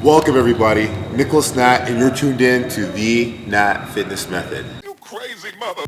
Welcome everybody, Nicholas Natt, and you're tuned in to the Natt Fitness Method. You crazy mother.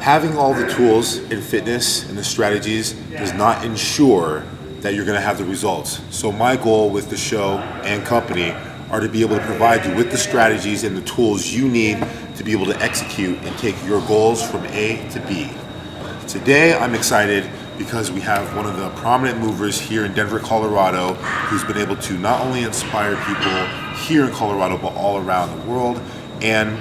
Having all the tools in fitness and the strategies does not ensure that you're going to have the results. So my goal with the show and company are to be able to provide you with the strategies and the tools you need to be able to execute and take your goals from A to B. Today I'm excited because we have one of the prominent movers here in Denver, Colorado, who's been able to not only inspire people here in Colorado but all around the world. And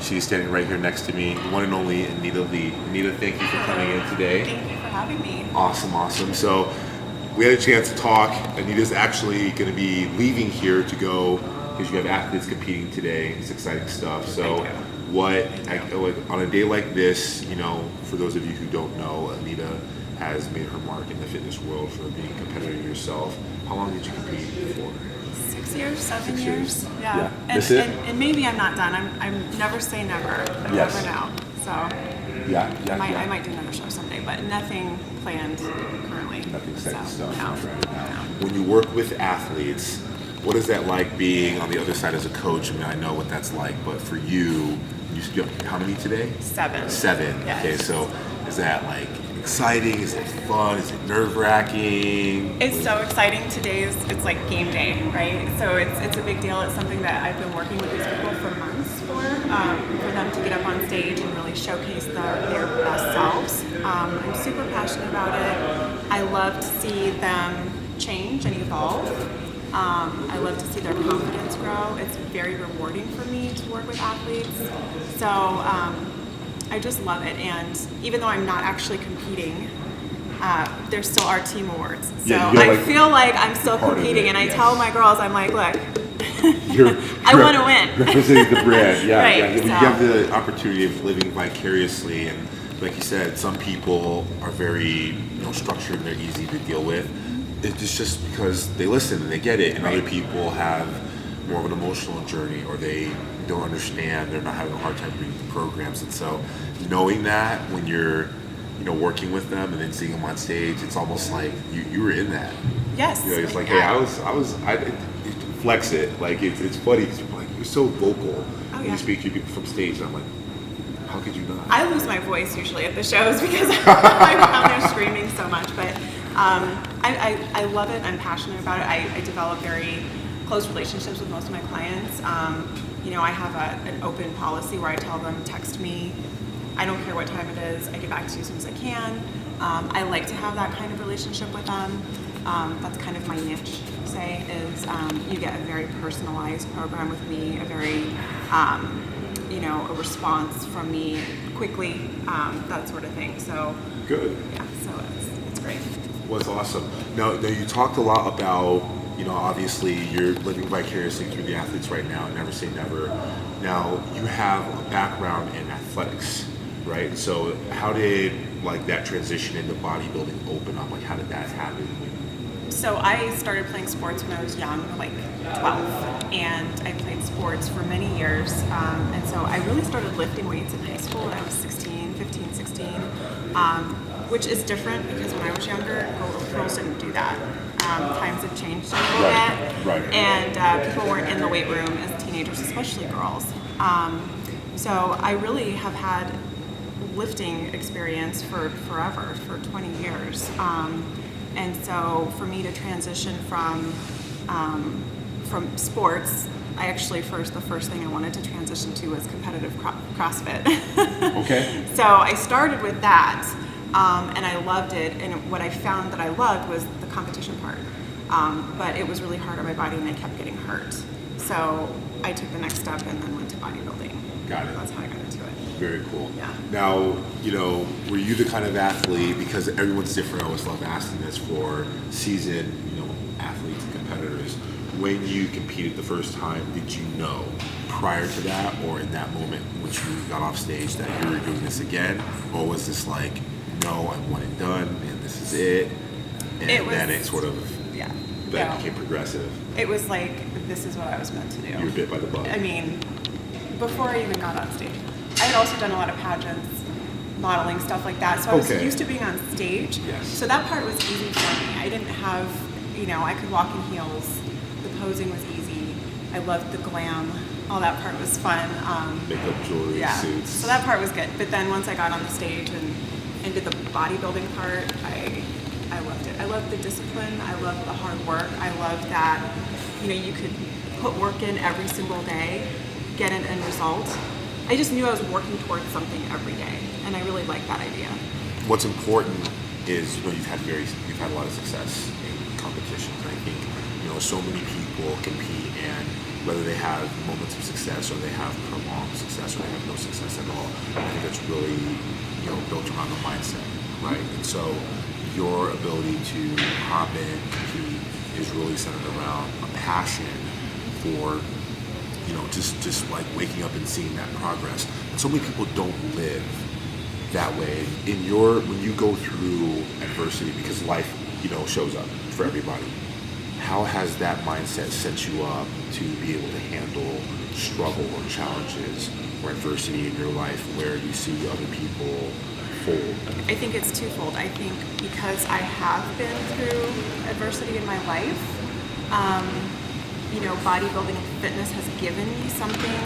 she's standing right here next to me, the one and only Anita Lee. Anita, thank you for coming in today. Thank you for having me. Awesome. So we had a chance to talk. Anita's actually going to be leaving here to go because you have athletes competing today. It's exciting stuff. So on a day like this, for those of you who don't know, Anita has made her mark in the fitness world for being a competitor yourself. How long did you compete for? 6 years, 7 years. Yeah. And maybe I'm not done. I'm never say never. I Yes. never know. So I might do another show someday, but nothing planned currently. Nothing set in stone No. right now. When you work with athletes, what is that like being on the other side as a coach? I mean, I know what that's like, but for you have how many today? 7. 7. Yes. Okay, so is that like exciting? Is it fun? Is it nerve-wracking? It's so exciting. It's like game day, right? So it's a big deal. It's something that I've been working with these people for months for them to get up on stage and really showcase their best selves. I'm super passionate about it. I love to see them change and evolve. I love to see their confidence grow. It's very rewarding for me to work with athletes. So I just love it. And even though I'm not actually competing, there still are team awards. So I feel like I'm still competing. And I tell my girls, I'm like, look, I want to win. Representing the brand, yeah. Right, yeah. so. You have the opportunity of living vicariously, and like you said, some people are very structured and they're easy to deal with. It's just because they listen and they get it, and other people have more of an emotional journey, or they don't understand, they're not having a hard time reading the programs. And so knowing that when you're working with them and then seeing them on stage, it's almost like you were in that. Yes. It's like, hey, I flex it. Like it's funny because you're so vocal when you speak to people from stage. And I'm like, how could you not? I lose my voice usually at the shows because I'm out there screaming so much. But I love it. I'm passionate about it. I develop very close relationships with most of my clients. I have an open policy where I tell them, text me. I don't care what time it is. I get back to you as soon as I can. I like to have that kind of relationship with them. That's kind of my niche, is you get a very personalized program with me, a very, a response from me quickly, that sort of thing. So good. Yeah, so it's great. Well, it's awesome. Now you talked a lot about, obviously you're living vicariously through the athletes right now, never say never. Now you have a background in athletics, right? So how did that transition into bodybuilding open up? How did that happen? So I started playing sports when I was young, 12, and I played sports for many years. And so I really started lifting weights in high school when I was 16, which is different because when I was younger, girls didn't do that. Times have changed a little bit, right. And people weren't in the weight room as teenagers, especially girls. So I really have had lifting experience for forever, for 20 years. And so for me to transition from sports, I actually the first thing I wanted to transition to was competitive CrossFit. Okay. So I started with that, and I loved it. And what I found that I loved was the competition part. But it was really hard on my body, and I kept getting hurt. So I took the next step and then went to bodybuilding. Got it. That's how I got into it. Very cool. Yeah. Now, were you the kind of athlete, because everyone's different, I always love asking this for seasoned, athletes and competitors, when you competed the first time, did you know prior to that or in that moment in which you got off stage that you were doing this again? Or was this no, I want it done, and this is it. And then it sort of became progressive. It was like, this is what I was meant to do. You were bit by the bug. I mean, before I even got on stage, I had also done a lot of pageants, modeling, stuff like that. So I was used to being on stage. Yes. So that part was easy for me. I didn't have, I could walk in heels. The posing was easy. I loved the glam. All that part was fun. Makeup, jewelry, suits. So that part was good. But then once I got on the stage and did the bodybuilding part, I loved it. I loved the discipline. I loved the hard work. I loved that, you could put work in every single day, get an end result. I just knew I was working towards something every day, and I really liked that idea. What's important is you've had a lot of success in competitions. I think so many people compete, and whether they have moments of success or they have prolonged success or they have no success at all, I think that's really built around the mindset, right? And so your ability to hop in, compete, is really centered around a passion for just like waking up and seeing that progress. And so many people don't live that way. When you go through adversity, because life, shows up for everybody, how has that mindset set you up to be able to handle struggle or challenges or adversity in your life where you see other people fold? I think it's twofold. I think because I have been through adversity in my life, bodybuilding and fitness has given me something,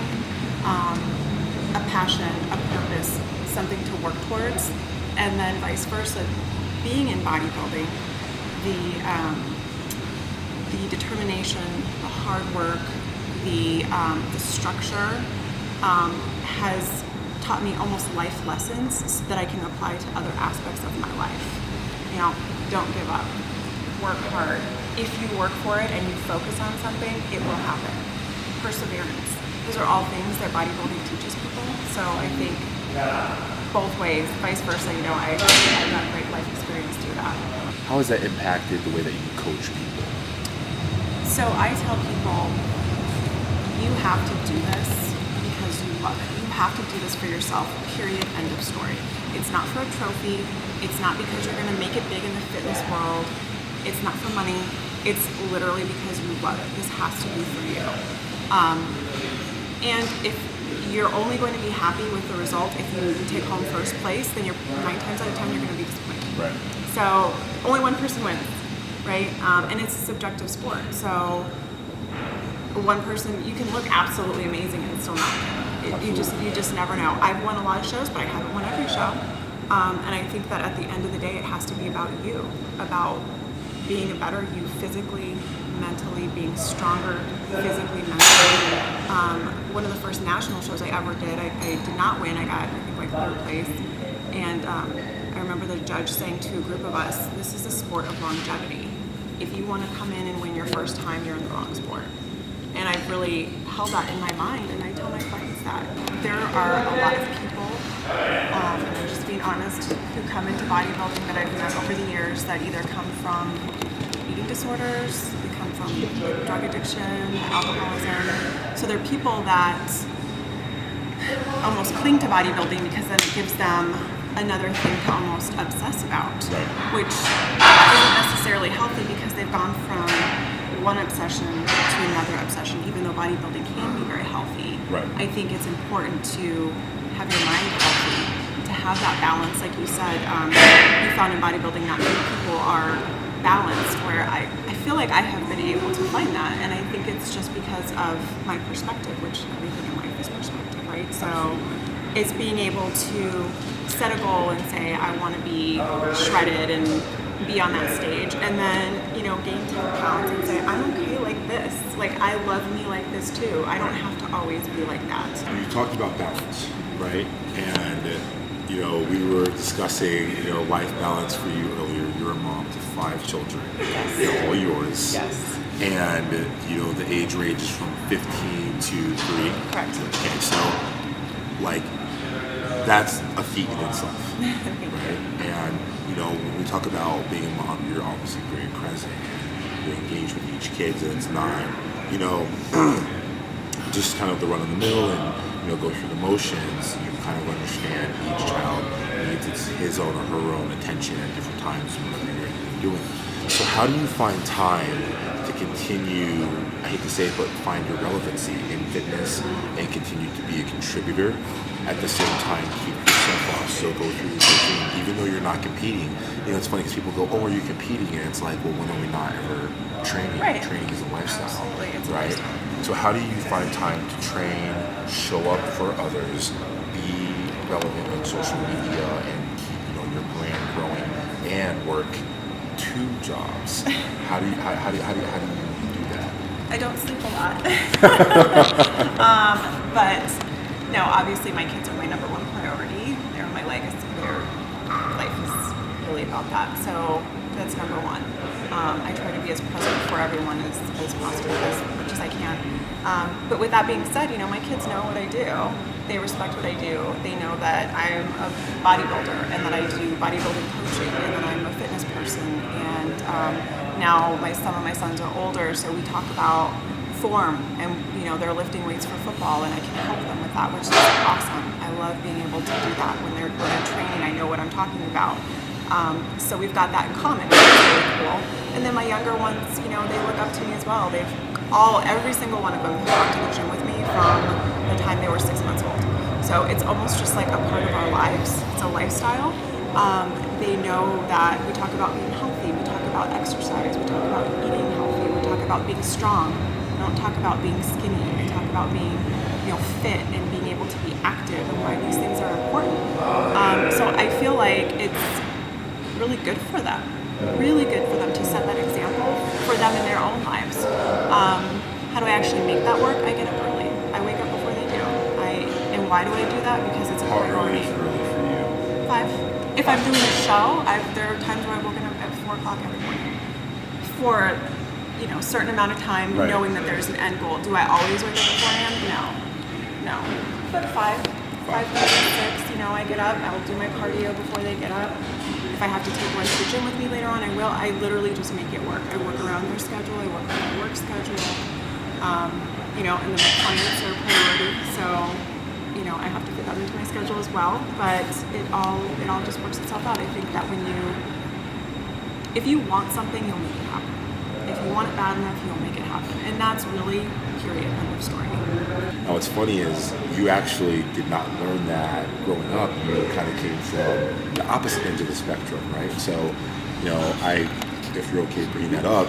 a passion, a purpose, something to work towards, and then vice versa. Being in bodybuilding, the determination, the hard work, the structure has taught me almost life lessons that I can apply to other aspects of my life. Don't give up. Work hard. If you work for it and you focus on something, it will happen. Perseverance. Those are all things that bodybuilding teaches people. So I think both ways, vice versa, I got great life experience through that. How has that impacted the way that you coach people? So I tell people, you have to do this because you love it. You have to do this for yourself, period, end of story. It's not for a trophy. It's not because you're going to make it big in the fitness world. It's not for money. It's literally because you love it. This has to be for you. And if you're only going to be happy with the result if you take home first place, then 9 times out of 10 you're going to be disappointed. Right. So only one person wins, right? And it's a subjective sport. So one person, you can look absolutely amazing and still not win. You just never know. I've won a lot of shows, but I haven't won every show. And I think that at the end of the day, it has to be about you, about being a better you physically, mentally, being stronger physically, mentally. One of the first national shows I ever did, I did not win. I got, like 3rd place. And I remember the judge saying to a group of us, this is a sport of longevity. If you want to come in and win your first time, you're in the wrong sport. And I've really held that in my mind, and I tell my clients that. There are a lot of people, just being honest, who come into bodybuilding that I've met over the years that either come from eating disorders, they come from drug addiction, alcoholism. So they're people that almost cling to bodybuilding because then it gives them another thing to almost obsess about, which isn't necessarily healthy because they've gone from one obsession to another obsession, even though bodybuilding can be very healthy. Right. I think it's important to have your mind healthy, to have that balance. Like you said, you found in bodybuilding not many people are balanced, where I feel like I have been able to find that, and I think it's just because of my perspective, which everything in life is perspective, right? So it's being able to set a goal and say, I want to be shredded and be on that stage, and then gain 10 pounds and say, I'm okay like this. Like, I love me like this too. I don't have to always be like that. You talked about balance, right? And we were discussing life balance for you earlier. You're a mom to 5 children. Yes. They're all yours. Yes. And the age range is from 15 to 3. Correct. Okay, so that's a feat in itself, right? And when we talk about being a mom, you're obviously very present. You're engaged with each kid, and it's not just kind of the run of the mill, and go through the motions, you kind of understand each child needs his own or her own attention at different times, whatever you're doing. So how do you find time to continue, I hate to say it, but find your relevancy in fitness and continue to be a contributor, at the same time keep yourself off, so go through the routine, even though you're not competing? It's funny because people go, oh, are you competing? And it's like, well, when are we not ever training? Right. Training is a lifestyle. Absolutely, it's a right? lifestyle. So how do you find time to train, show up for others, be relevant on social media, and keep your brand growing, and work 2 jobs? How do you do that? I don't sleep a lot. But no, obviously my kids are my number one priority. They're my legacy. Their life is really about that. So that's number one. I try to be as present for everyone as possible, as much as I can. But with that being said, my kids know what I do. They respect what I do. They know that I'm a bodybuilder and that I do bodybuilding coaching and that I'm a fitness person. And now some of my sons are older, so we talk about form, and they're lifting weights for football, and I can help them with that, which is awesome. I love being able to do that when they're training. I know what I'm talking about. So we've got that in common, which is really cool. And then my younger ones, they look up to me as well. Every single one of them have gone to the gym with me from the time they were 6 months old. So it's almost just like a part of our lives. It's a lifestyle. They know that we talk about being healthy, we talk about exercise, we talk about eating healthy, we talk about being strong. We don't talk about being skinny. We talk about being, fit and being able to be active and why these things are important. So I feel like it's really good for them. Really good for them to set that example for them in their own lives. How do I actually make that work? I get up early. I wake up before they do. And why do I do that? Because it's a priority. How early is early for you? 5. If I'm doing a show, there are times where I've woken up at 4 o'clock every morning for a certain amount of time, right, knowing that there's an end goal. Do I always wake up at 4 a.m.? No. But 5:30, 6, I get up. I'll do my cardio before they get up. If I have to take one to the gym with me later on, I will. I literally just make it work. I work around their schedule. I work around my work schedule. And then my clients are a priority, so I have to fit that into my schedule as well. But it all just works itself out. I think that if you want something, you'll make it happen. If you want it bad enough, you'll make it happen. And that's really, period, end of story. Now, what's funny is you actually did not learn that growing up. You kind of came from the opposite end of the spectrum, right? So, if you're okay bringing that up,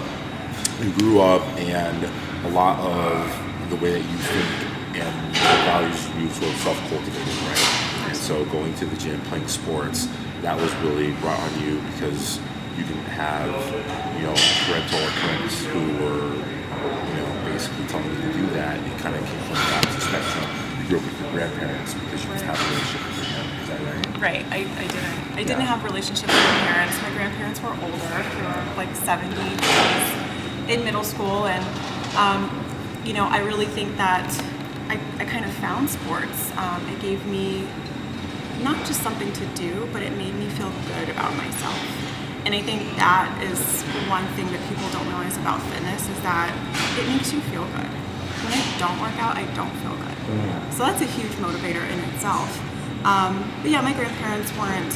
you grew up and a lot of the way that you think and the values you sort of self-cultivated, right? And so going to the gym, playing sports, that was really brought on you because you didn't have, parental or parents who were, basically telling you to do that. It kind of came from the opposite spectrum. You grew up with your grandparents because you didn't have a relationship with them. Is that right? Right, I didn't. I didn't have a relationship with my parents. My grandparents were older. They were like 70, in middle school. And, I really think that I kind of found sports. It gave me not just something to do, but it made me feel good about myself. And I think that is one thing that people don't realize about fitness is that it makes you feel good. When I don't work out, I don't feel good. So that's a huge motivator in itself. But yeah, my grandparents weren't,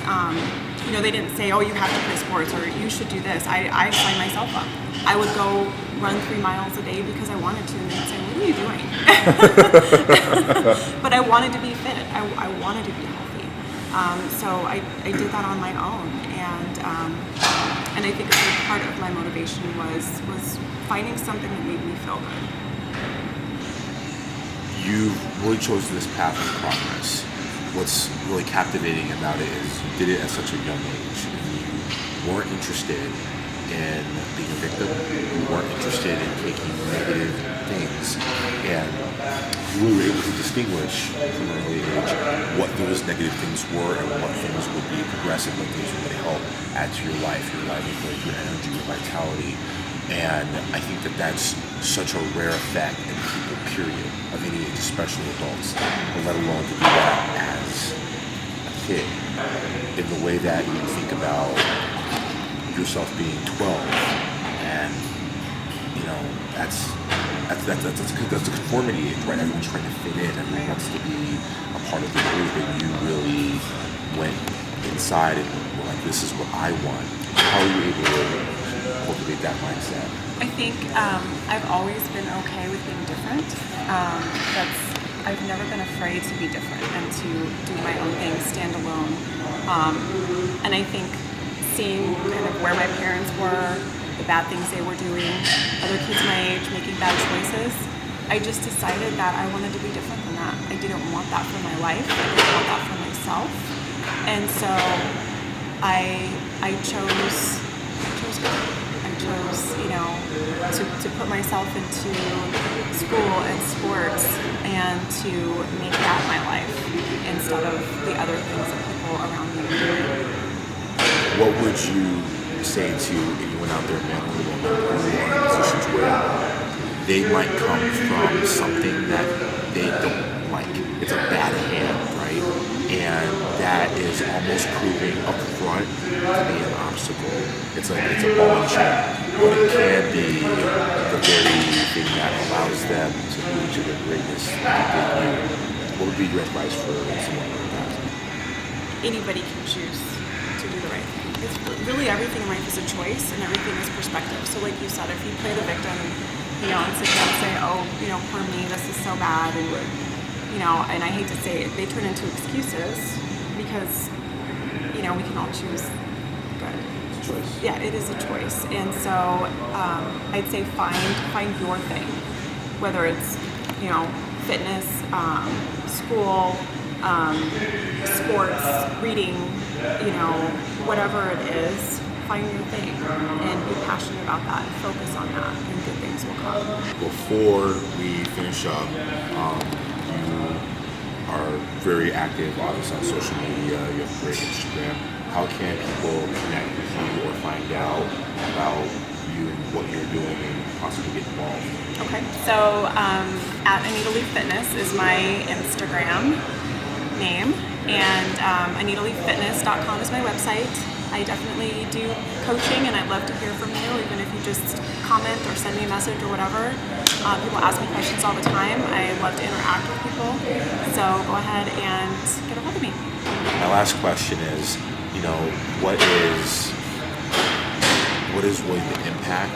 they didn't say, oh, you have to play sports or you should do this. I signed myself up. I would go run 3 miles a day because I wanted to, and they'd say, what are you doing? But I wanted to be fit. I wanted to be healthy. So I did that on my own. And I think a big part of my motivation was finding something that made me feel good. You really chose this path of progress. What's really captivating about it is you did it at such a young age. You weren't interested in being a victim. You weren't interested in taking negative things. And you were able to distinguish from an early age what those negative things were and what things would be progressive, what things would help add to your life, your livelihood, your energy, your vitality. And I think that that's such a rare effect in people, period, of any age, especially adults, let alone to do that as a kid. In the way that you think about yourself being 12, and that's that's the conformity age, right? Everyone's trying to fit in. Everyone wants to be a part of the group, and you really went inside and were like, "This is what I want." How are you able to cultivate that mindset? I think I've always been okay with being different. I've never been afraid to be different and to do my own thing, stand alone. And I think seeing kind of where my parents were, the bad things they were doing, other kids my age making bad choices, I just decided that I wanted to be different than that. I didn't want that for my life. I didn't want that for myself. And so I chose God. I chose, to put myself into school and sports and to make that my life instead of the other things that people around me are doing. What would you say to anyone out there, man or woman, who are in positions where they might come from something that they don't like? It's a bad hand, right? And that is almost proving up front to be an obstacle. It's a ball and chain, but it can be the very thing that allows them to move to their greatness. What would be your advice for someone like that? Anybody can choose to do the right thing. It's really everything in life is a choice, and everything is perspective. So, like you said, if you play the victim, and sit down and say, "Oh, poor me, this is so bad," and I hate to say it, they turn into excuses because, we can all choose good. It's a choice. Yeah, it is a choice. And so I'd say find your thing, whether it's, fitness, school, sports, reading, whatever it is, find your thing and be passionate about that, focus on that, and good things will come. Before we finish up, you are very active, obviously, on social media. You have a great Instagram. How can people connect with you or find out about you and what you're doing and possibly get involved? Okay, so at Anita Lee Fitness is my Instagram name, and AnitaLeeFitness.com is my website. I definitely do coaching, and I'd love to hear from you, even if you just comment or send me a message or whatever. People ask me questions all the time. I love to interact with people, so go ahead and get a hold of me. My last question is, what is really the impact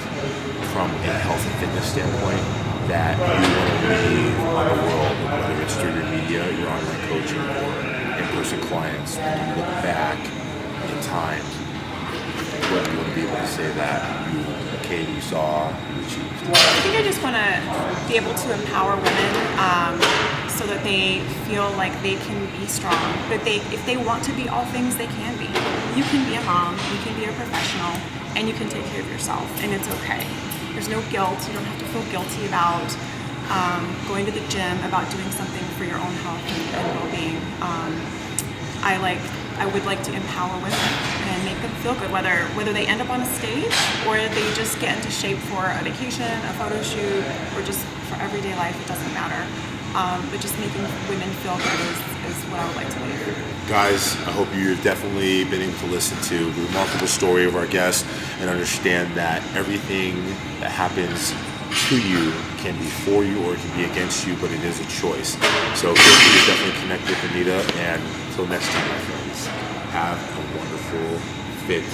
from a health and fitness standpoint that you want to leave on the world, whether it's through your media, your online coaching, or in-person clients, when you look back in time, what do you want to be able to say that you saw, you achieved? I think I just want to be able to empower women so that they feel like they can be strong. But if they want to be all things, they can be. You can be a mom, you can be a professional, and you can take care of yourself, and it's okay. There's no guilt. You don't have to feel guilty about going to the gym, about doing something for your own health and well-being. I would like to empower women and make them feel good, whether they end up on a stage or they just get into shape for a vacation, a photo shoot, or just for everyday life. It doesn't matter. But just making women feel good is what I would like to leave. Guys, I hope you've definitely been able to listen to the remarkable story of our guest and understand that everything that happens to you can be for you or it can be against you, but it is a choice. So feel free to definitely connect with Anita, and until next time, my friends, have a wonderful, fit,